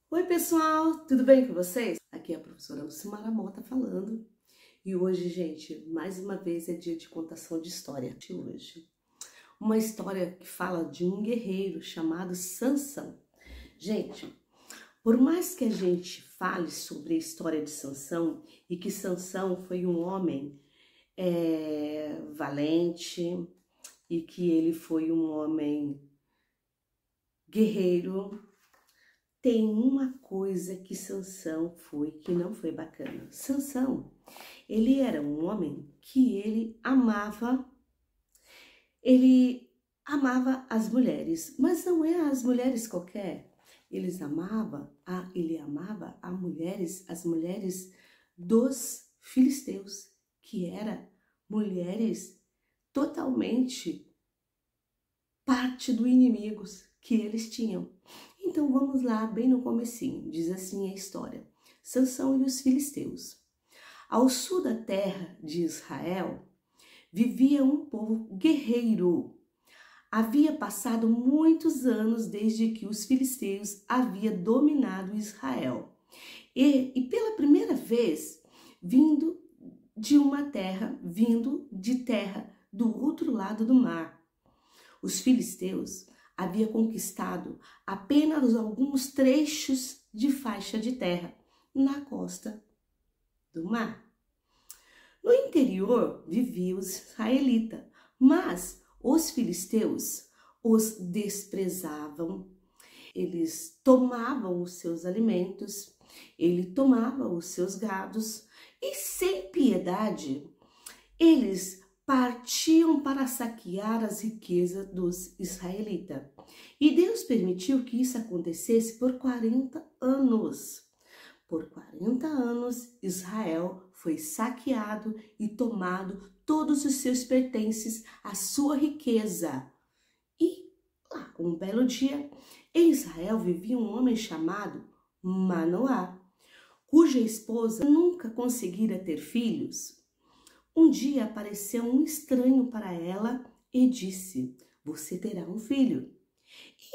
Oi pessoal, tudo bem com vocês? Aqui é a professora Lucimara Mota falando e hoje, gente, mais uma vez é dia de contação de história. De hoje, uma história que fala de um guerreiro chamado Sansão. Gente, por mais que a gente fale sobre a história de Sansão e que Sansão foi um homem valente e que ele foi um homem guerreiro, tem uma coisa que Sansão foi que não foi bacana. Sansão, ele era um homem que ele amava as mulheres, mas não é as mulheres qualquer. Ele amava as mulheres dos filisteus, que eram mulheres totalmente parte do inimigos que eles tinham. Então vamos lá, bem no comecinho, diz assim a história. Sansão e os filisteus. Ao sul da terra de Israel, vivia um povo guerreiro. Havia passado muitos anos desde que os filisteus haviam dominado Israel. E pela primeira vez, vindo de terra do outro lado do mar. Os filisteus haviam conquistado apenas alguns trechos de faixa de terra na costa do mar. No interior viviam os israelitas, mas os filisteus os desprezavam. Eles tomavam os seus alimentos, ele tomava os seus gados e, sem piedade, eles partiam para saquear as riquezas dos israelitas. E Deus permitiu que isso acontecesse por 40 anos. Por 40 anos, Israel foi saqueado e tomado todos os seus pertences, a sua riqueza. E lá, um belo dia, em Israel vivia um homem chamado Manoá, cuja esposa nunca conseguira ter filhos. Um dia apareceu um estranho para ela e disse: "Você terá um filho."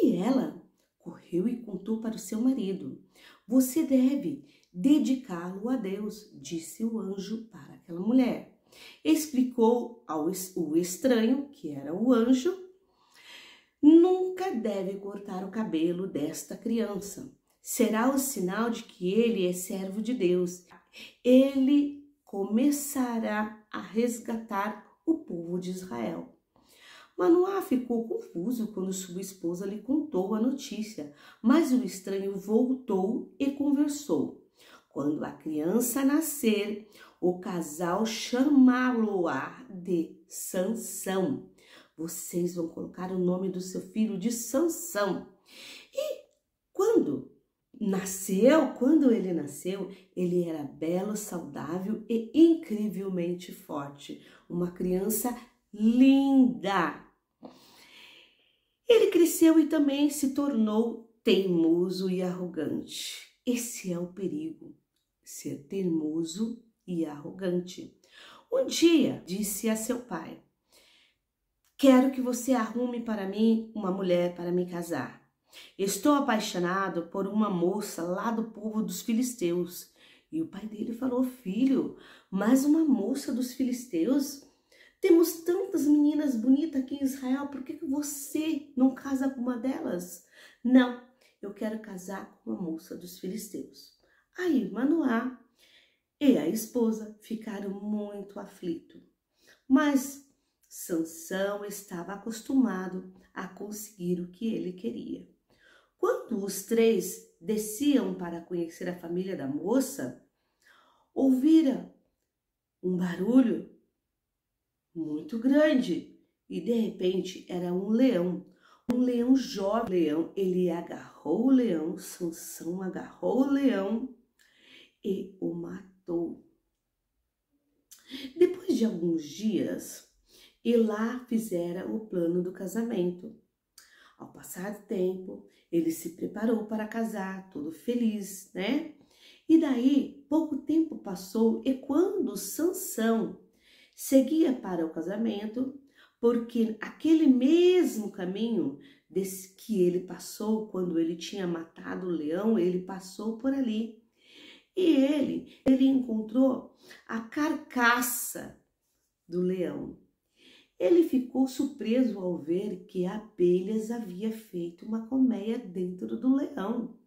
E ela correu e contou para o seu marido: "Você deve dedicá-lo a Deus", disse o anjo para aquela mulher. Explicou o estranho, que era o anjo: "Nunca deve cortar o cabelo desta criança. Será o sinal de que ele é servo de Deus. Ele começará a resgatar o povo de Israel." Manoá ficou confuso quando sua esposa lhe contou a notícia, mas o estranho voltou e conversou. Quando a criança nascer, o casal chamá-lo-á de Sansão. Vocês vão colocar o nome do seu filho de Sansão. E quando ele nasceu, ele era belo, saudável e incrivelmente forte. Uma criança linda. Ele cresceu e também se tornou teimoso e arrogante. Esse é o perigo, ser teimoso e arrogante. Um dia disse a seu pai: "Quero que você arrume para mim uma mulher para me casar. Estou apaixonado por uma moça lá do povo dos filisteus." E o pai dele falou: "Filho, mais uma moça dos filisteus? Temos tantas meninas bonitas aqui em Israel, por que você não casa com uma delas?" "Não, eu quero casar com uma moça dos filisteus." Aí Manoá e a esposa ficaram muito aflitos. Mas Sansão estava acostumado a conseguir o que ele queria. Quando os três desciam para conhecer a família da moça, ouviram um barulho muito grande e de repente era um leão jovem. Ele agarrou o leão, Sansão agarrou o leão e o matou. Depois de alguns dias, e lá fizeram o plano do casamento. Ao passar do tempo, ele se preparou para casar, todo feliz, né? E daí, pouco tempo passou e quando Sansão seguia para o casamento, porque aquele mesmo caminho que ele passou quando ele tinha matado o leão, ele passou por ali. E ele encontrou a carcaça do leão. Ele ficou surpreso ao ver que abelhas havia feito uma colmeia dentro do leão.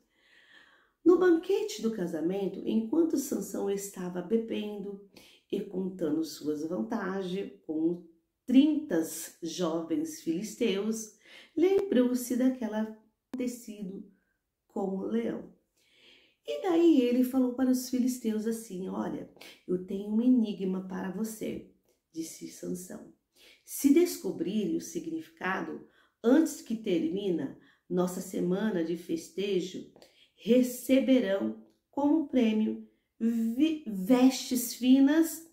No banquete do casamento, enquanto Sansão estava bebendo e contando suas vantagens com 30 jovens filisteus, lembrou-se daquela acontecido com o leão. E daí ele falou para os filisteus assim: olha, eu tenho um enigma para você, disse Sansão. Se descobrirem o significado antes que termine nossa semana de festejo, receberão como prêmio vestes finas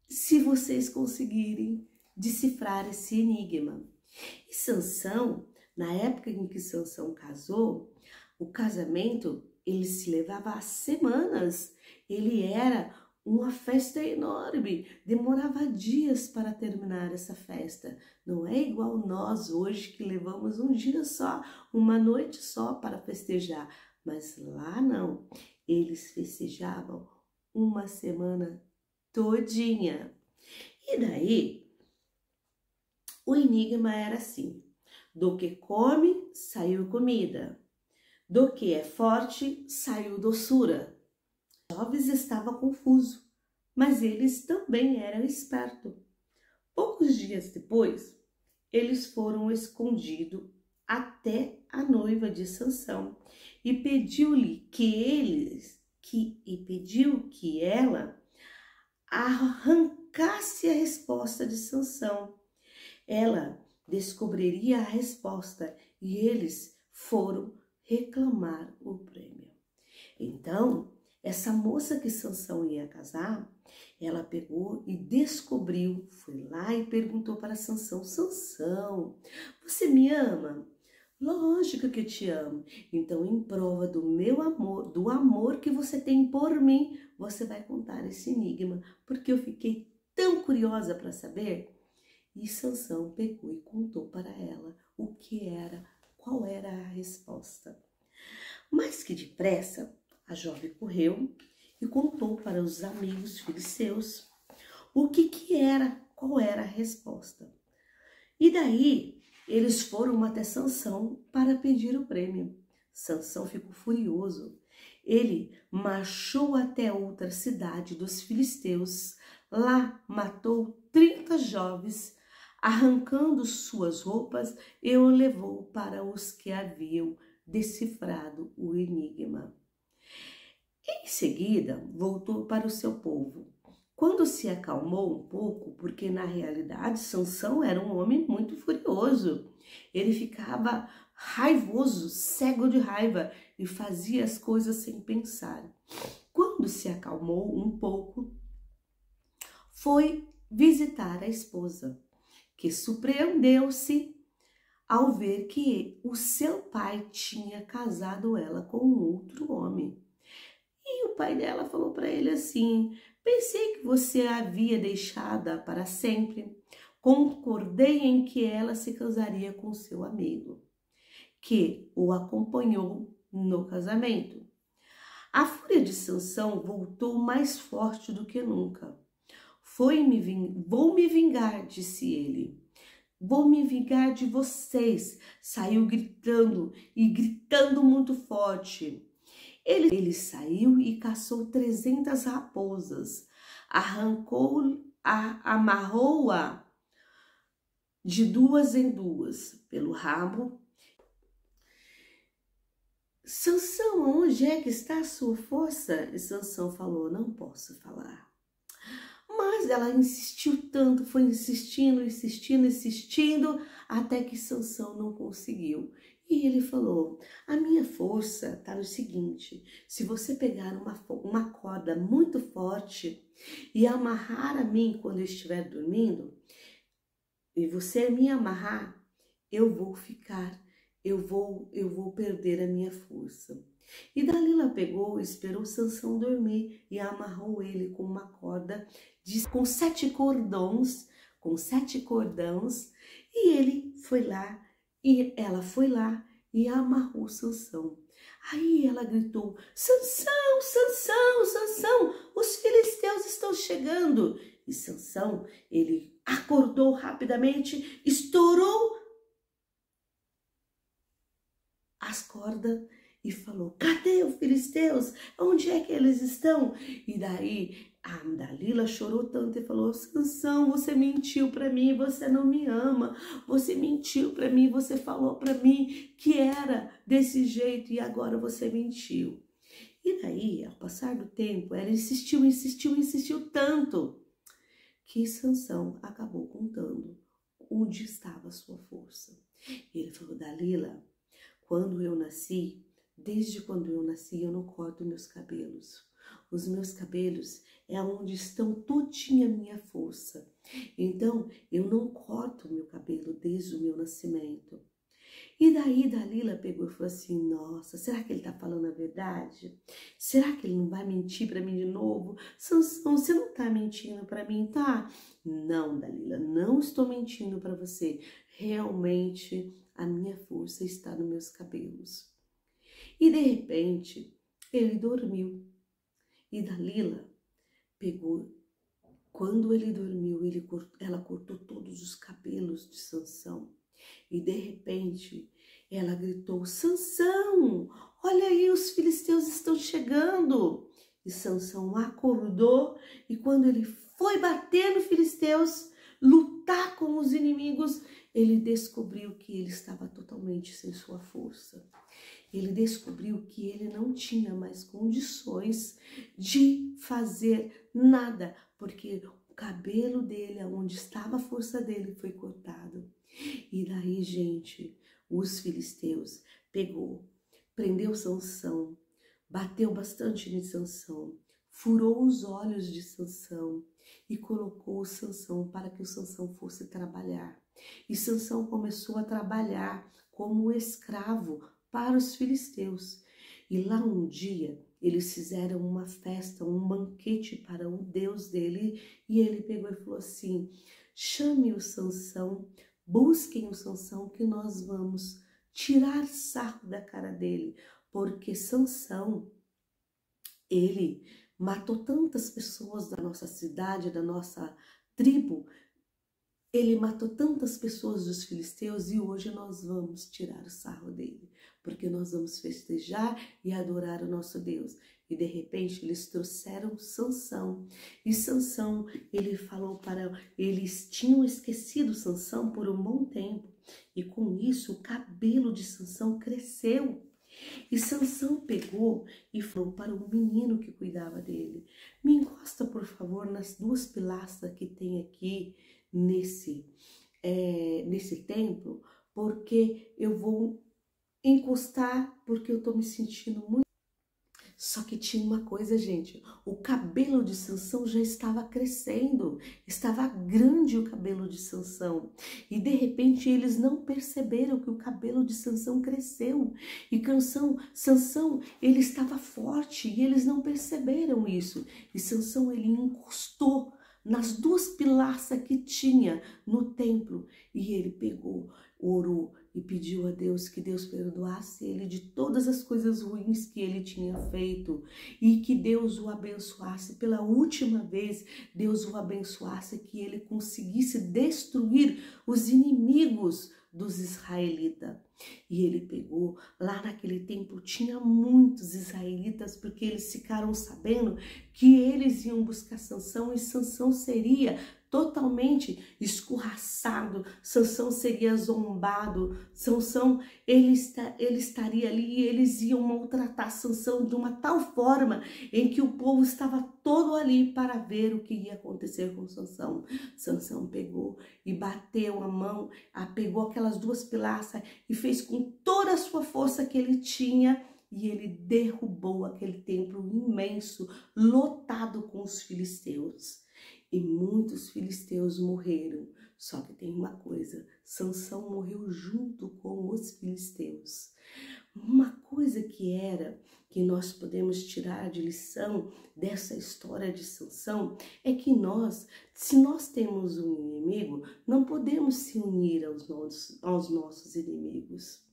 se vocês conseguirem decifrar esse enigma. E Sansão, na época em que Sansão casou, o casamento ele se levava semanas, ele era uma festa enorme, demorava dias para terminar essa festa. Não é igual nós hoje que levamos um dia só, uma noite só para festejar. Mas lá não, eles festejavam uma semana todinha. E daí, o enigma era assim: do que come, saiu comida. Do que é forte, saiu doçura. Jovens estava confuso, mas eles também eram espertos. Poucos dias depois, eles foram escondidos até a noiva de Sansão e pediu-lhe que ela arrancasse a resposta de Sansão. Ela descobriria a resposta e eles foram reclamar o prêmio. Então, essa moça que Sansão ia casar, ela pegou e descobriu, foi lá e perguntou para Sansão: Sansão, você me ama? Lógico que eu te amo. Então, em prova do meu amor, do amor que você tem por mim, você vai contar esse enigma, porque eu fiquei tão curiosa para saber. E Sansão pegou e contou para ela o que era, qual era a resposta. Mais que depressa, a jovem correu e contou para os amigos filisteus o que era, qual era a resposta. E daí eles foram até Sansão para pedir o prêmio. Sansão ficou furioso. Ele marchou até outra cidade dos filisteus. Lá matou 30 jovens, arrancando suas roupas, e o levou para os que haviam decifrado o enigma. Em seguida, voltou para o seu povo. Quando se acalmou um pouco, porque na realidade Sansão era um homem muito furioso, ele ficava raivoso, cego de raiva e fazia as coisas sem pensar. Quando se acalmou um pouco, foi visitar a esposa, que surpreendeu-se ao ver que o seu pai tinha casado ela com outro homem. E o pai dela falou para ele assim: pensei que você a havia deixada para sempre. Concordei em que ela se casaria com seu amigo, que o acompanhou no casamento. A fúria de Sansão voltou mais forte do que nunca. Vou me vingar, disse ele. Vou me vingar de vocês. Saiu gritando e gritando muito forte. Ele saiu e caçou 300 raposas, amarrou-a de duas em duas pelo rabo. Sansão, onde é que está a sua força? E Sansão falou: não posso falar. Mas ela insistiu tanto, foi insistindo, até que Sansão não conseguiu. E ele falou: a minha força está no seguinte: se você pegar uma corda muito forte e amarrar a mim quando eu estiver dormindo, e você me amarrar, eu vou perder a minha força. E Dalila pegou, esperou Sansão dormir e amarrou ele com uma corda com 7 cordões, e ele foi lá E ela foi lá e amarrou Sansão. Aí ela gritou: Sansão, Sansão, Sansão, os filisteus estão chegando. E Sansão, ele acordou rapidamente, estourou as cordas e falou: cadê os filisteus? Onde é que eles estão? E daí a Dalila chorou tanto e falou: Sansão, você mentiu para mim, você não me ama. Você mentiu para mim, você falou para mim que era desse jeito e agora você mentiu. E daí, ao passar do tempo, ela insistiu tanto que Sansão acabou contando onde estava a sua força. Ele falou: Dalila, desde quando eu nasci, eu não corto meus cabelos. Os meus cabelos é onde estão todinha a minha força. Então, eu não corto meu cabelo desde o meu nascimento. E daí Dalila pegou e falou assim: nossa, será que ele tá falando a verdade? Será que ele não vai mentir para mim de novo? Sansão, você não tá mentindo para mim, tá? Não, Dalila, não estou mentindo para você. Realmente a minha força está nos meus cabelos. E de repente ele dormiu. E Dalila pegou. Quando ele dormiu, ela cortou todos os cabelos de Sansão. E de repente ela gritou: Sansão, olha aí, os filisteus estão chegando. E Sansão acordou e quando ele foi bater nos filisteus, lutar com os inimigos, ele descobriu que ele estava totalmente sem sua força. Ele descobriu que ele não tinha mais condições de fazer nada, porque o cabelo dele, onde estava a força dele, foi cortado. E daí, gente, os filisteus prendeu Sansão, bateu bastante em Sansão, furou os olhos de Sansão e colocou Sansão para que o Sansão fosse trabalhar. E Sansão começou a trabalhar como escravo para os filisteus. E lá um dia eles fizeram uma festa, um banquete para o Deus dele, e ele pegou e falou assim: chame o Sansão, busquem o Sansão que nós vamos tirar sarro da cara dele, porque Sansão, ele matou tantas pessoas da nossa cidade, da nossa tribo, ele matou tantas pessoas dos filisteus e hoje nós vamos tirar o sarro dele, porque nós vamos festejar e adorar o nosso Deus. E de repente eles trouxeram Sansão. E Sansão, eles tinham esquecido Sansão por um bom tempo. E com isso o cabelo de Sansão cresceu. E Sansão pegou e falou para o menino que cuidava dele: me encosta por favor nas duas pilastras que tem aqui nesse templo, porque eu vou encostar, porque eu tô me sentindo muito. Só que tinha uma coisa, gente, o cabelo de Sansão já estava crescendo, estava grande o cabelo de Sansão. E de repente eles não perceberam que o cabelo de Sansão cresceu. E Sansão, ele estava forte e eles não perceberam isso. E Sansão, ele encostou nas duas pilastras que tinha no templo e ele pegou, orou e pediu a Deus que Deus perdoasse ele de todas as coisas ruins que ele tinha feito e que Deus o abençoasse pela última vez, Deus o abençoasse, que ele conseguisse destruir os inimigos dos israelitas. E ele pegou, lá naquele tempo tinha muitos israelitas, porque eles ficaram sabendo que eles iam buscar Sansão e Sansão seria totalmente escorraçado, Sansão seria zombado, Sansão, ele estaria ali e eles iam maltratar Sansão de uma tal forma em que o povo estava todo ali para ver o que ia acontecer com Sansão. Sansão pegou e bateu a mão, pegou aquelas duas pilastras e fez com toda a sua força que ele tinha, e ele derrubou aquele templo imenso, lotado com os filisteus. E muitos filisteus morreram. Só que tem uma coisa, Sansão morreu junto com os filisteus. Uma coisa que nós podemos tirar de lição dessa história de Sansão é que se nós temos um inimigo, não podemos se unir aos nossos inimigos.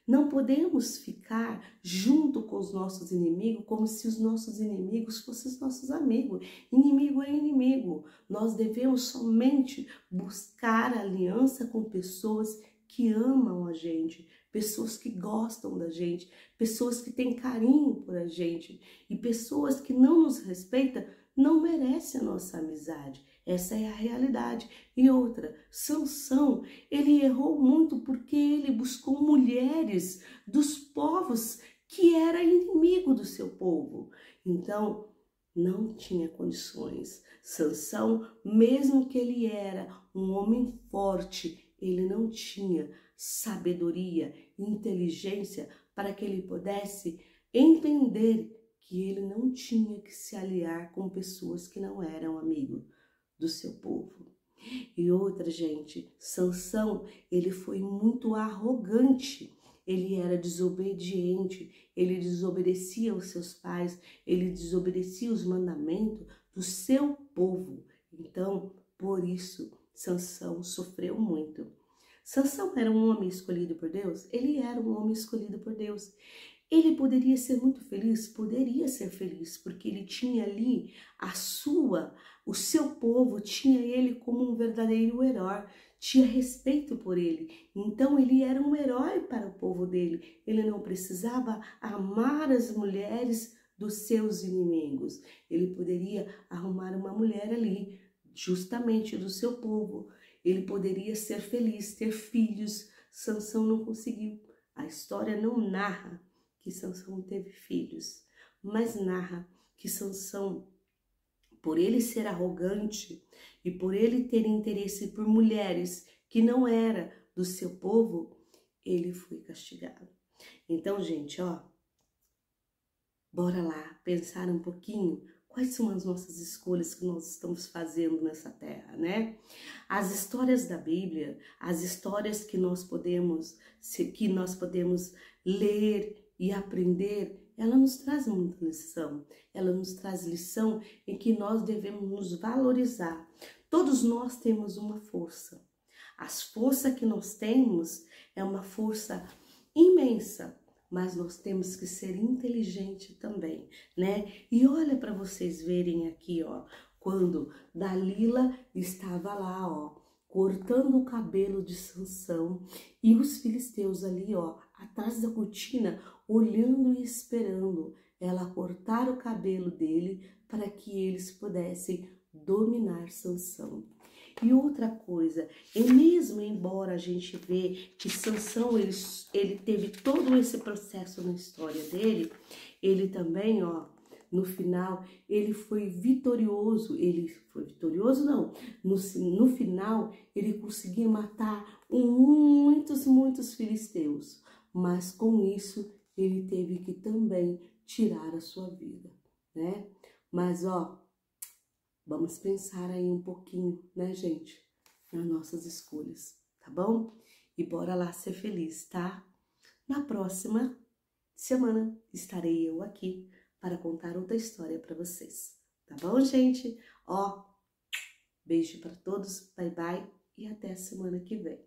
Não podemos ficar junto com os nossos inimigos como se os nossos inimigos fossem os nossos amigos. Inimigo é inimigo. Nós devemos somente buscar aliança com pessoas que amam a gente, pessoas que gostam da gente, pessoas que têm carinho por a gente, e pessoas que não nos respeitam não merecem a nossa amizade. Essa é a realidade. E outra, Sansão, ele errou muito porque ele buscou mulheres dos povos que era inimigo do seu povo. Então, não tinha condições. Sansão, mesmo que ele era um homem forte, ele não tinha sabedoria, inteligência para que ele pudesse entender que ele não tinha que se aliar com pessoas que não eram amigos do seu povo. E outra, gente, Sansão, ele foi muito arrogante. Ele era desobediente, ele desobedecia aos seus pais, ele desobedecia os mandamentos do seu povo. Então, por isso, Sansão sofreu muito. Sansão era um homem escolhido por Deus? Ele era um homem escolhido por Deus. Ele poderia ser muito feliz? Poderia ser feliz, porque ele tinha ali o seu povo tinha ele como um verdadeiro herói, tinha respeito por ele. Então ele era um herói para o povo dele. Ele não precisava amar as mulheres dos seus inimigos. Ele poderia arrumar uma mulher ali, justamente do seu povo. Ele poderia ser feliz, ter filhos. Sansão não conseguiu. A história não narra que Sansão teve filhos, mas narra que Sansão, por ele ser arrogante e por ele ter interesse por mulheres que não era do seu povo, ele foi castigado. Então, gente, bora lá pensar um pouquinho quais são as nossas escolhas que nós estamos fazendo nessa terra, né? As histórias da Bíblia, as histórias que nós podemos ler e aprender, ela nos traz muita lição. Ela nos traz lição em que nós devemos nos valorizar. Todos nós temos uma força. A força que nós temos é uma força imensa, mas nós temos que ser inteligente também, né? E olha para vocês verem aqui, quando Dalila estava lá, cortando o cabelo de Sansão, e os filisteus ali, atrás da cortina, olhando e esperando ela cortar o cabelo dele para que eles pudessem dominar Sansão. E outra coisa, e mesmo embora a gente vê que Sansão ele teve todo esse processo na história dele, ele também, no final, ele foi vitorioso. Ele foi vitorioso, não. No final, ele conseguiu matar muitos filisteus. Mas com isso, ele teve que também tirar a sua vida, né? Mas, vamos pensar aí um pouquinho, né, gente? Nas nossas escolhas, tá bom? E bora lá ser feliz, tá? Na próxima semana estarei eu aqui para contar outra história para vocês. Tá bom, gente? Beijo para todos, bye bye e até a semana que vem.